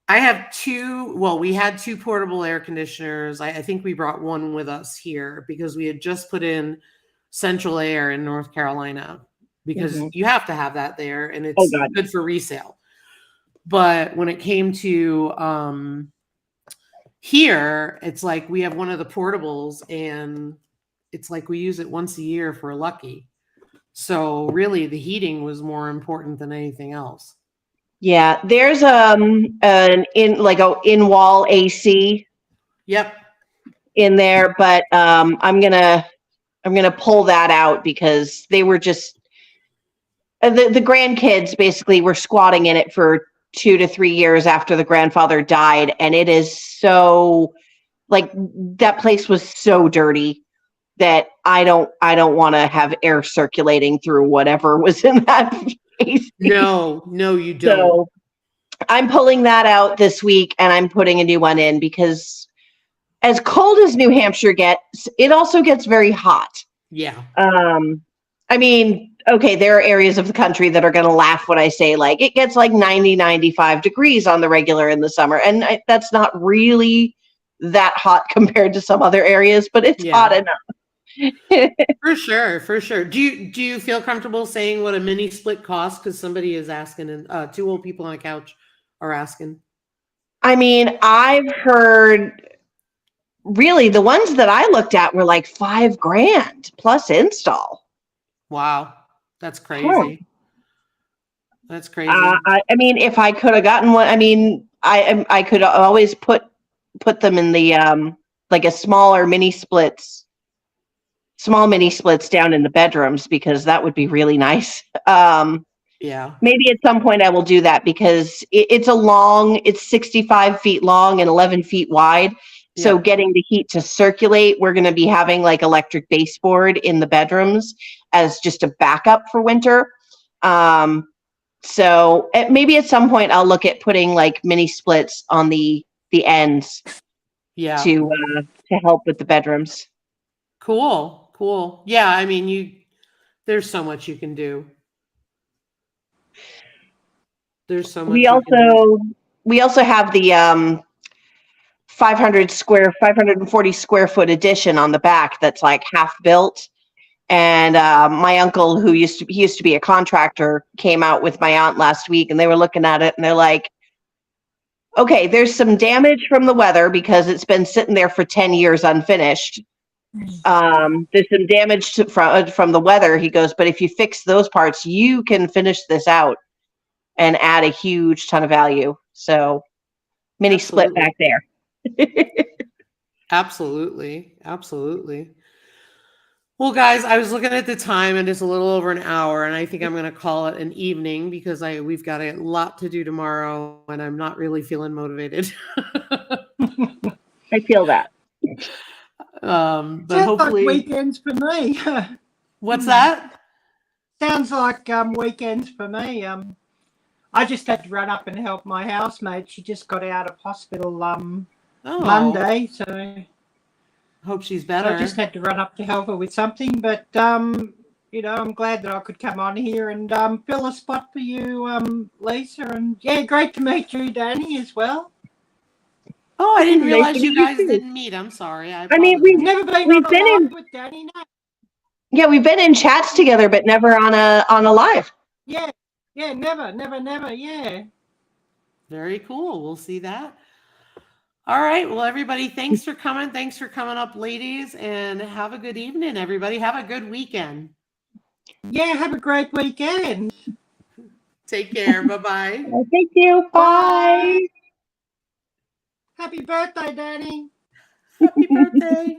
had two portable air conditioners. I think we brought one with us here because we had just put in central air in North Carolina, because you have to have that there, and it's good for resale. But when it came to here, it's like we have one of the portables, and it's like we use it once a year if we're lucky. So really the heating was more important than anything else. Yeah, there's an in-wall AC. Yep. In there, but I'm gonna pull that out because they were just the grandkids basically were squatting in it for 2 to 3 years after the grandfather died, and it is so, like, that place was so dirty that I don't want to have air circulating through whatever was in that AC. No, you don't. So I'm pulling that out this week, and I'm putting a new one in, because as cold as New Hampshire gets, it also gets very hot. Yeah. I mean, okay, there are areas of the country that are going to laugh when I say, like, it gets like 90, 95 degrees on the regular in the summer. And that's not really that hot compared to some other areas, but it's hot enough. For sure. Do you feel comfortable saying what a mini split costs? Because somebody is asking, and two old people on a couch are asking. I mean, I've heard, really, the ones that I looked at were like $5,000 plus install. Wow, that's crazy. That's crazy. I mean, if I could have gotten one, I mean, I could always put them in the like a small mini splits down in the bedrooms, because that would be really nice. Yeah. Maybe at some point I will do that, because it's 65 feet long and 11 feet wide. So getting the heat to circulate, we're going to be having like electric baseboard in the bedrooms as just a backup for winter. So maybe at some point I'll look at putting like mini splits on the ends. Yeah. To help with the bedrooms. Cool. Yeah, I mean, there's so much you can do. There's so much. We also have the 540 square foot addition on the back that's like half built. And my uncle, who used to be a contractor, came out with my aunt last week, and they were looking at it and they're like, Okay, there's some damage from the weather because it's been sitting there for 10 years unfinished. There's some damage from the weather, he goes, but if you fix those parts, you can finish this out and add a huge ton of value. So mini split back there. Absolutely. Absolutely. Well, guys, I was looking at the time and it's a little over an hour, and I think I'm going to call it an evening because we've got a lot to do tomorrow and I'm not really feeling motivated. I feel that. But Sounds hopefully like weekends for me. What's that? Sounds like weekends for me. I just had to run up and help my housemate. She just got out of hospital Monday, so hope she's so better. I just had to run up to help her with something. But you know, I'm glad that I could come on here and fill a spot for you, Lisa. And yeah, great to meet you, Danny, as well. Oh, I didn't Nice realize to you meet you guys too. didn't meet. I'm sorry. I I mean, apologize. You've never been we've on been a live in- with Danny, no? Yeah, we've been in chats together, but never on a live. Yeah, never, yeah. Very cool. We'll see that. All right. Well, everybody, thanks for coming. Thanks for coming up, ladies, and have a good evening, everybody. Have a good weekend. Yeah, have a great weekend. Take care. Bye-bye. Thank you. Bye. Happy birthday, Danny. Happy birthday.